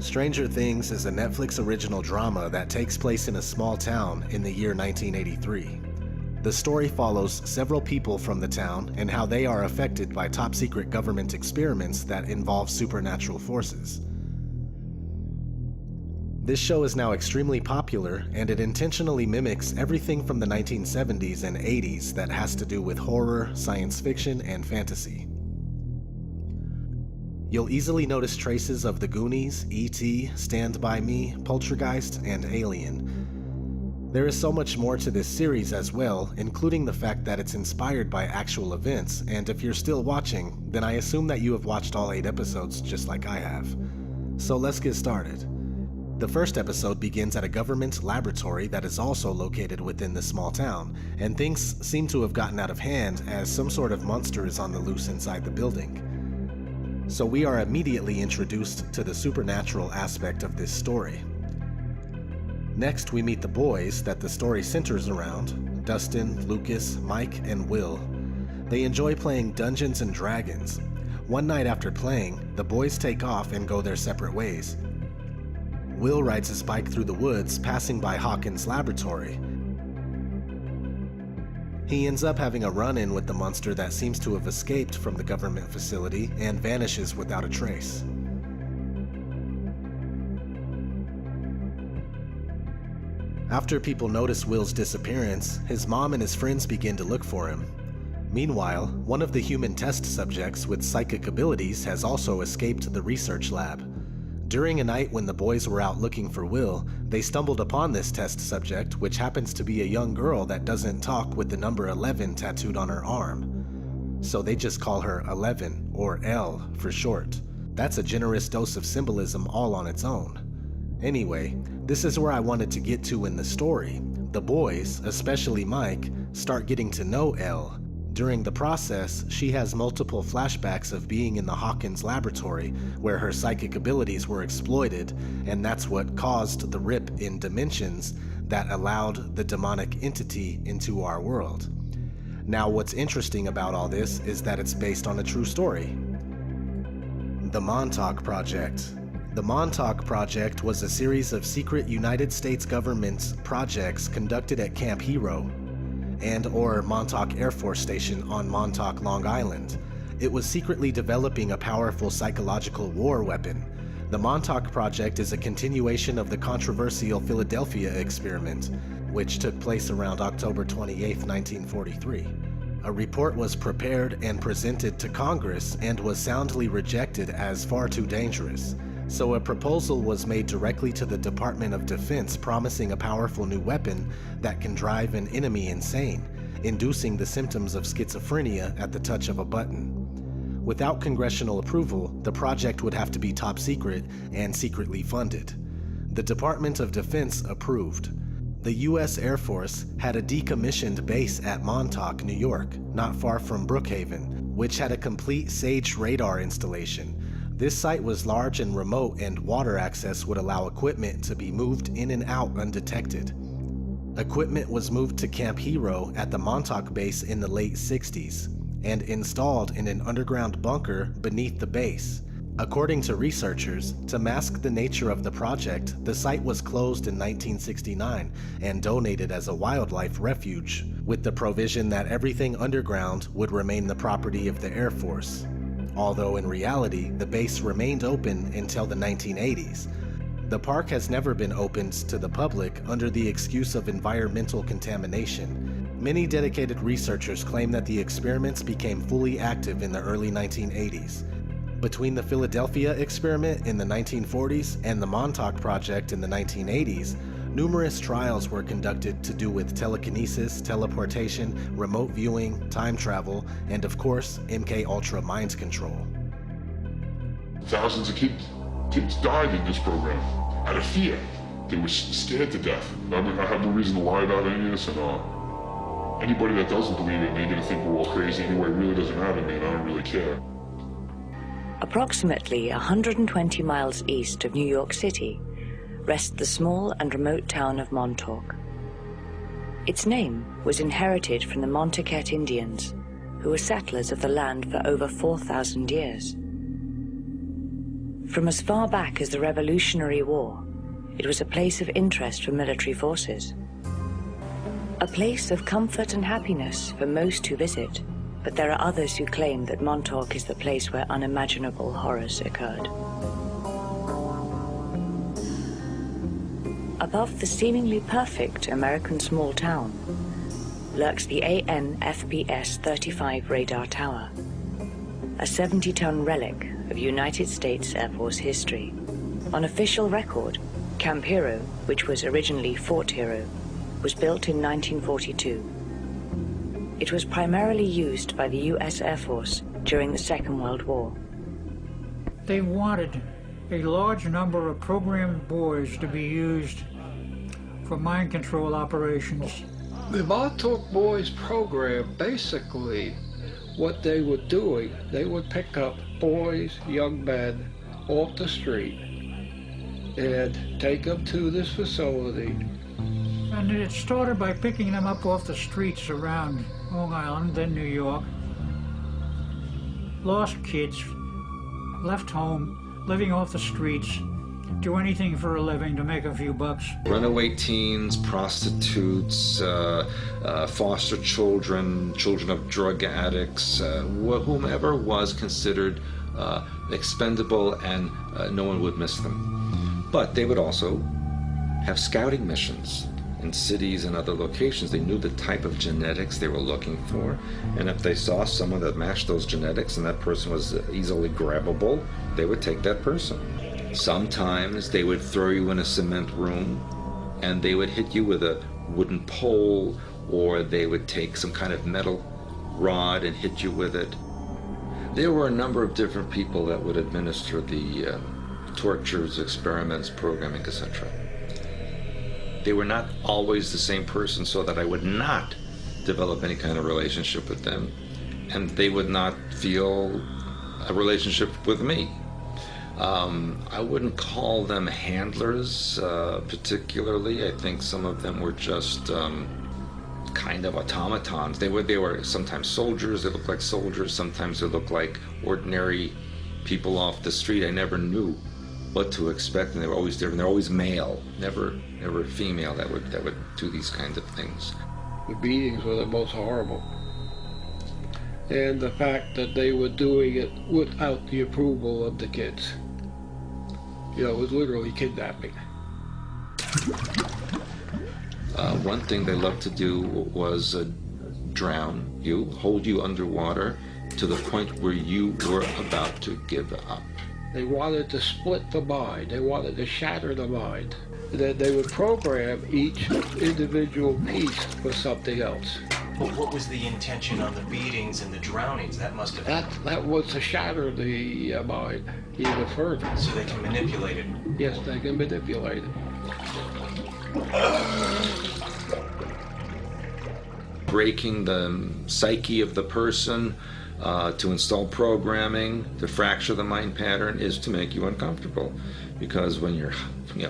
Stranger Things is a Netflix original drama that takes place in a small town in the year 1983. The story follows several people from the town and how they are affected by top-secret government experiments that involve supernatural forces. This show is now extremely popular, and it intentionally mimics everything from the 1970s and 80s that has to do with horror, science fiction, and fantasy. You'll easily notice traces of The Goonies, E.T., Stand By Me, Poltergeist, and Alien. There is so much more to this series as well, including the fact that it's inspired by actual events, and if you're still watching, then I assume that you have watched all 8 episodes just like I have. So let's get started. The first episode begins at a government laboratory that is also located within this small town, and things seem to have gotten out of hand as some sort of monster is on the loose inside the building. So we are immediately introduced to the supernatural aspect of this story. Next, we meet the boys that the story centers around: Dustin, Lucas, Mike, and Will. They enjoy playing Dungeons and Dragons. One night after playing, the boys take off and go their separate ways. Will rides his bike through the woods, passing by Hawkins' laboratory. He ends up having a run-in with the monster that seems to have escaped from the government facility and vanishes without a trace. After people notice Will's disappearance, his mom and his friends begin to look for him. Meanwhile, one of the human test subjects with psychic abilities has also escaped the research lab. During a night when the boys were out looking for Will, they stumbled upon this test subject, which happens to be a young girl that doesn't talk with the number 11 tattooed on her arm. So they just call her 11, or L for short. That's a generous dose of symbolism all on its own. Anyway, this is where I wanted to get to in the story. The boys, especially Mike, start getting to know L. During the process, she has multiple flashbacks of being in the Hawkins laboratory where her psychic abilities were exploited, and that's what caused the rip in dimensions that allowed the demonic entity into our world. Now, what's interesting about all this is that it's based on a true story. The Montauk Project. The Montauk Project was a series of secret United States government projects conducted at Camp Hero and/or Montauk Air Force Station on Montauk, Long Island. It was secretly developing a powerful psychological war weapon. The Montauk Project is a continuation of the controversial Philadelphia experiment, which took place around October 28, 1943. A report was prepared and presented to Congress and was soundly rejected as far too dangerous. So a proposal was made directly to the Department of Defense promising a powerful new weapon that can drive an enemy insane, inducing the symptoms of schizophrenia at the touch of a button. Without congressional approval, the project would have to be top secret and secretly funded. The Department of Defense approved. The U.S. Air Force had a decommissioned base at Montauk, New York, not far from Brookhaven, which had a complete SAGE radar installation. This site was large and remote, and water access would allow equipment to be moved in and out undetected. Equipment was moved to Camp Hero at the Montauk base in the late 60s and installed in an underground bunker beneath the base. According to researchers, to mask the nature of the project, the site was closed in 1969 and donated as a wildlife refuge, with the provision that everything underground would remain the property of the Air Force. Although in reality, the base remained open until the 1980s. The park has never been opened to the public under the excuse of environmental contamination. Many dedicated researchers claim that the experiments became fully active in the early 1980s. Between the Philadelphia experiment in the 1940s and the Montauk Project in the 1980s, numerous trials were conducted to do with telekinesis, teleportation, remote viewing, time travel, and of course, MK-Ultra mind control. Thousands of kids died in this program out of fear. They were scared to death. I mean, I have no reason to lie about any of this, and anybody that doesn't believe it, they're gonna think we're all crazy anyway. It really doesn't matter to me, and I don't really care. Approximately 120 miles east of New York City rests the small and remote town of Montauk. Its name was inherited from the Montauk Indians, who were settlers of the land for over 4,000 years. From as far back as the Revolutionary War, it was a place of interest for military forces. A place of comfort and happiness for most who visit, but there are others who claim that Montauk is the place where unimaginable horrors occurred. Above the seemingly perfect American small town lurks the AN/FPS-35 radar tower, a 70-ton relic of United States Air Force history. On official record, Camp Hero, which was originally Fort Hero, was built in 1942. It was primarily used by the U.S. Air Force during the Second World War. They wanted a large number of programmed boys to be used for mind control operations. The Montauk Boys program, basically, what they were doing, they would pick up boys, young men, off the street and take them to this facility. And it started by picking them up off the streets around Long Island, then New York. Lost kids, left home, living off the streets, do anything for a living to make a few bucks. Runaway teens, prostitutes, foster children, children of drug addicts, whomever was considered expendable, and no one would miss them. But they would also have scouting missions in cities and other locations. They knew the type of genetics they were looking for, and if they saw someone that matched those genetics and that person was easily grabbable, they would take that person. Sometimes they would throw you in a cement room and they would hit you with a wooden pole, or they would take some kind of metal rod and hit you with it. There were a number of different people that would administer the tortures, experiments, programming, etc. They were not always the same person, so that I would not develop any kind of relationship with them, and they would not feel a relationship with me. I wouldn't call them handlers particularly. I think some of them were just kind of automatons. They were sometimes soldiers. They looked like soldiers. Sometimes they looked like ordinary people off the street. I never knew what to expect, and they were always different. They're always male, never female that would do these kinds of things. The beatings were the most horrible. And the fact that they were doing it without the approval of the kids. You know, it was literally kidnapping. One thing they loved to do was drown you, hold you underwater to the point where you were about to give up. They wanted to split the mind. They wanted to shatter the mind. Then they would program each individual piece for something else. But what was the intention on the beatings and the drownings? That must have... That was to shatter the mind even further. So they can manipulate it? Yes, they can manipulate it. Breaking the psyche of the person to install programming, to fracture the mind pattern, is to make you uncomfortable. Because when you're,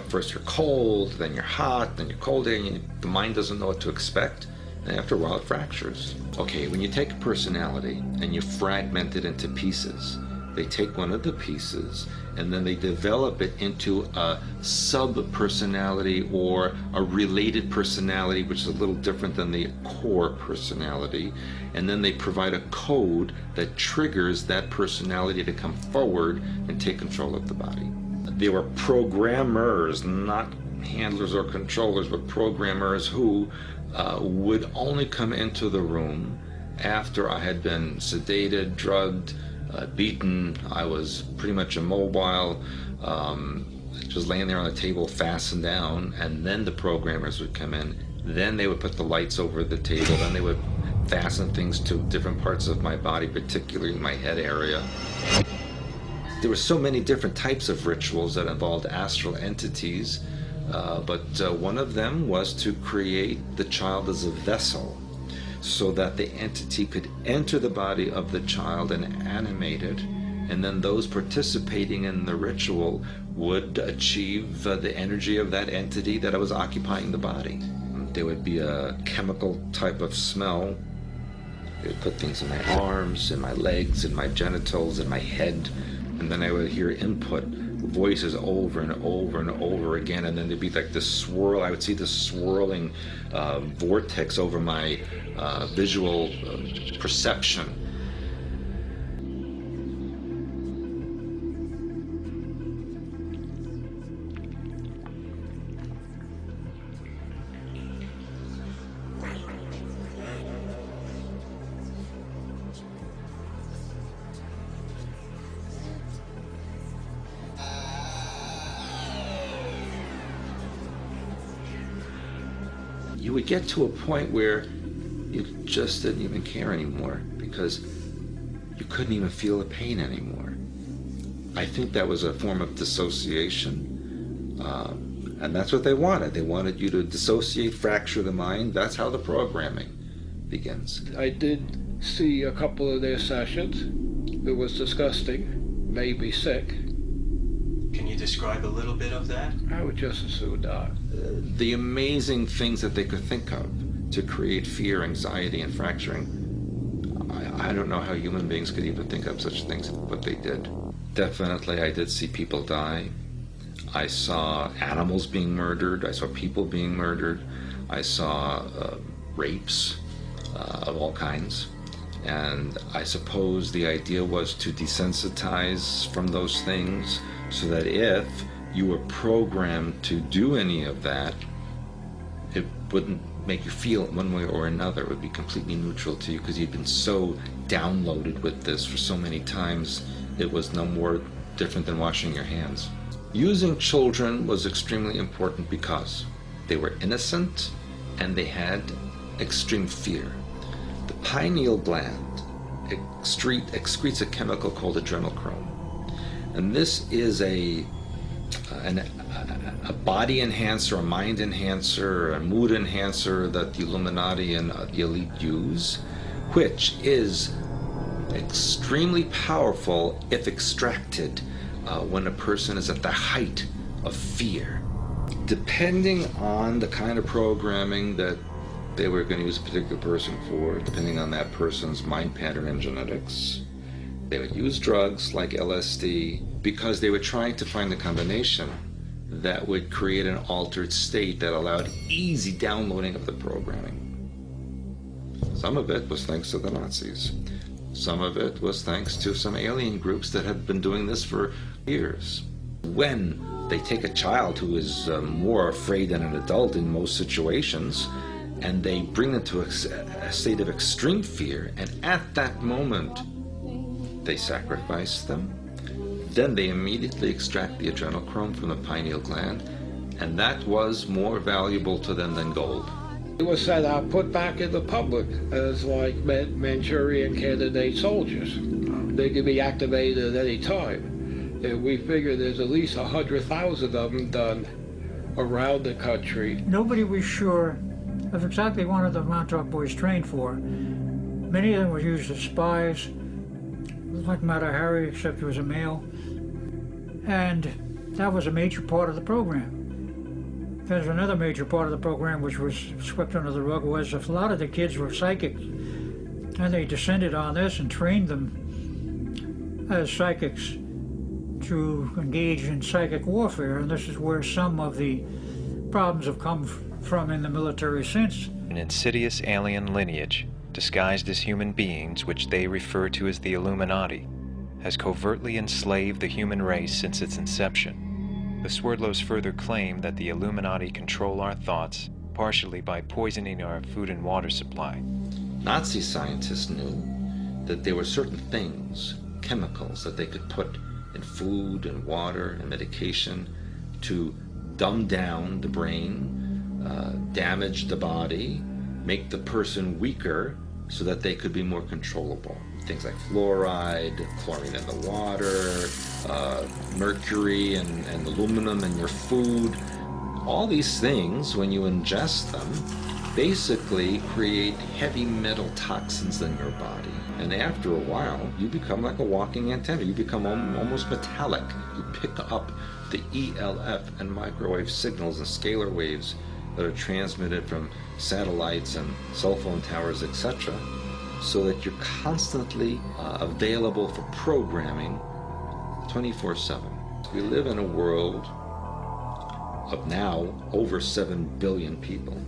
first you're cold, then you're hot, then you're cold, and the mind doesn't know what to expect. And after a while, it fractures. Okay, when you take a personality and you fragment it into pieces, they take one of the pieces and then they develop it into a sub-personality or a related personality, which is a little different than the core personality. And then they provide a code that triggers that personality to come forward and take control of the body. They were programmers, not handlers or controllers, but programmers who would only come into the room after I had been sedated, drugged, beaten. I was pretty much immobile, just laying there on the table fastened down, and then the programmers would come in. Then they would put the lights over the table, then they would fasten things to different parts of my body, particularly my head area. There were so many different types of rituals that involved astral entities, but one of them was to create the child as a vessel so that the entity could enter the body of the child and animate it, and then those participating in the ritual would achieve the energy of that entity that was occupying the body. There would be a chemical type of smell. They would put things in my arms, in my legs, in my genitals, in my head, and then I would hear input voices over and over and over again, and then there'd be like this swirl. I would see this swirling vortex over my visual perception. You would get to a point where you just didn't even care anymore because you couldn't even feel the pain anymore. I think that was a form of dissociation, and that's what they wanted. They wanted you to dissociate, fracture the mind. That's how the programming begins. I did see a couple of their sessions. It was disgusting, made me sick. Can you describe a little bit of that? I would just as soon die. The amazing things that they could think of to create fear, anxiety, and fracturing. I don't know how human beings could even think of such things, but they did. Definitely, I did see people die. I saw animals being murdered. I saw people being murdered. I saw rapes of all kinds. And I suppose the idea was to desensitize from those things so that if you were programmed to do any of that, it wouldn't make you feel it one way or another. It would be completely neutral to you because you'd been so downloaded with this for so many times. It was no more different than washing your hands. Using children was extremely important because they were innocent and they had extreme fear. The pineal gland excretes a chemical called adrenochrome. And this is a body enhancer, a mind enhancer, a mood enhancer that the Illuminati and the elite use, which is extremely powerful if extracted when a person is at the height of fear. Depending on the kind of programming that they were going to use a particular person for, depending on that person's mind pattern and genetics, they would use drugs like LSD because they were trying to find the combination that would create an altered state that allowed easy downloading of the programming. Some of it was thanks to the Nazis. Some of it was thanks to some alien groups that had been doing this for years. When they take a child who is more afraid than an adult in most situations, and they bring them to a state of extreme fear, and at that moment, they sacrifice them. Then they immediately extract the adrenochrome from the pineal gland, and that was more valuable to them than gold. It was set out, put back in the public as like Manchurian candidate soldiers. They could be activated at any time. And we figure there's at least 100,000 of them done around the country. Nobody was sure of exactly what the Montauk boys trained for. Many of them were used as spies, like Mata Hari, except he was a male. And that was a major part of the program. There's another major part of the program which was swept under the rug, was a lot of the kids were psychics. And they descended on this and trained them as psychics to engage in psychic warfare. And this is where some of the problems have come from in the military since. An insidious alien lineage, disguised as human beings, which they refer to as the Illuminati, has covertly enslaved the human race since its inception. The Swerdlows further claim that the Illuminati control our thoughts, partially by poisoning our food and water supply. Nazi scientists knew that there were certain things, chemicals, that they could put in food and water and medication to dumb down the brain, damage the body, make the person weaker so that they could be more controllable. Things like fluoride, chlorine in the water, mercury and aluminum in your food. All these things, when you ingest them, basically create heavy metal toxins in your body. And after a while, you become like a walking antenna. You become almost metallic. You pick up the ELF and microwave signals and scalar waves that are transmitted from satellites and cell phone towers, etc., so that you're constantly available for programming 24/7. We live in a world of now over 7 billion people.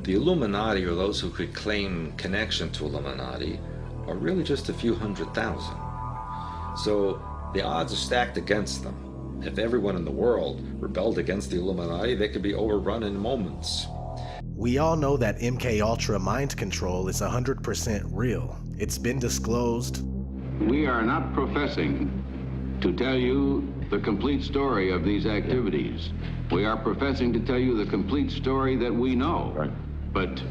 The Illuminati, or those who could claim connection to Illuminati, are really just a few 100,000. So the odds are stacked against them. If everyone in the world rebelled against the Illuminati, they could be overrun in moments. We all know that MKUltra mind control is 100% real. It's been disclosed. We are not professing to tell you the complete story of these activities. We are professing to tell you the complete story that we know. Right. But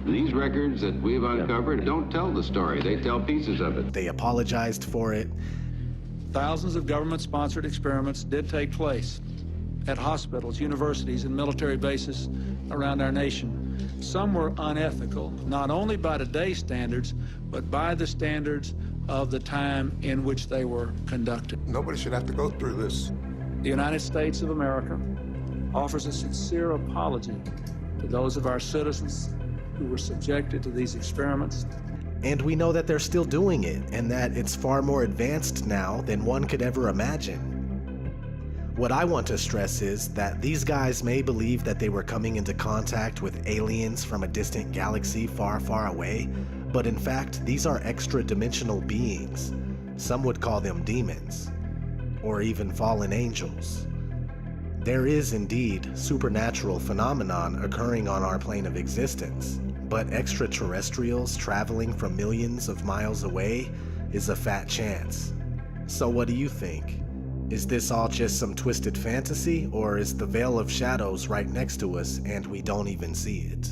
these records that we've uncovered don't tell the story. They tell pieces of it. They apologized for it. Thousands of government-sponsored experiments did take place at hospitals, universities, and military bases around our nation. Some were unethical, not only by today's standards, but by the standards of the time in which they were conducted. Nobody should have to go through this. The United States of America offers a sincere apology to those of our citizens who were subjected to these experiments. And we know that they're still doing it, and that it's far more advanced now than one could ever imagine. What I want to stress is that these guys may believe that they were coming into contact with aliens from a distant galaxy far, far away, but in fact, these are extra-dimensional beings. Some would call them demons, or even fallen angels. There is indeed supernatural phenomenon occurring on our plane of existence, but extraterrestrials traveling from millions of miles away is a fat chance. So what do you think? Is this all just some twisted fantasy, or is the veil of shadows right next to us and we don't even see it?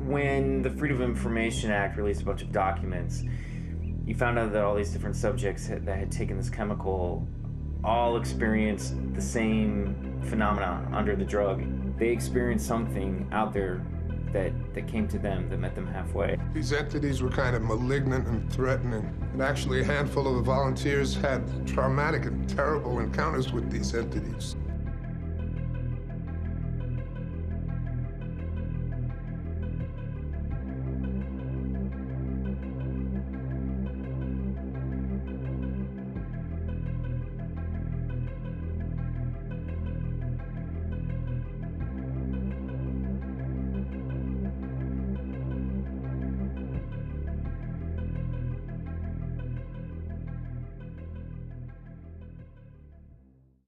When the Freedom of Information Act released a bunch of documents, you found out that all these different subjects that had taken this chemical all experienced the same phenomena under the drug. They experienced something out there that came to them, that met them halfway. These entities were kind of malignant and threatening. And actually, a handful of the volunteers had traumatic and terrible encounters with these entities.